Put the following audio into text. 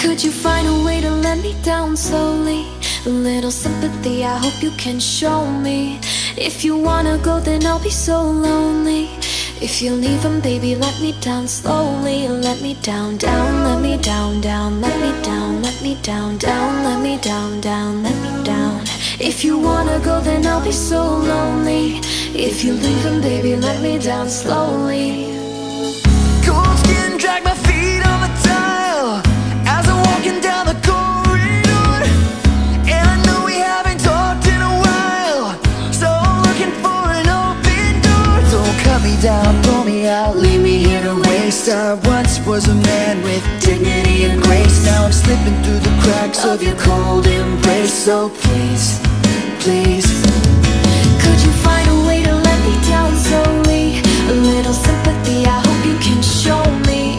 Could you find a way to let me down slowly? A little sympathy, I hope you can show me. If you wanna go, then I'll be so lonely. If you're leaving, baby, let me down slowly. Let me down, down, let me down, down, let me down, let me down, down, let me down, down, let me down. If you wanna go, then I'll be so lonely. If you're leaving, baby, let me down slowly. Cold skin, drag my feet on the tile as I'm walking down the corridor. And I know we haven't talked in a while, so I'm looking for an open door. Don't cut me down, pull me out, leave me here to waste. I once was a man with dignity and grace. Now I'm slipping through the cracks of your cold embrace. So please, please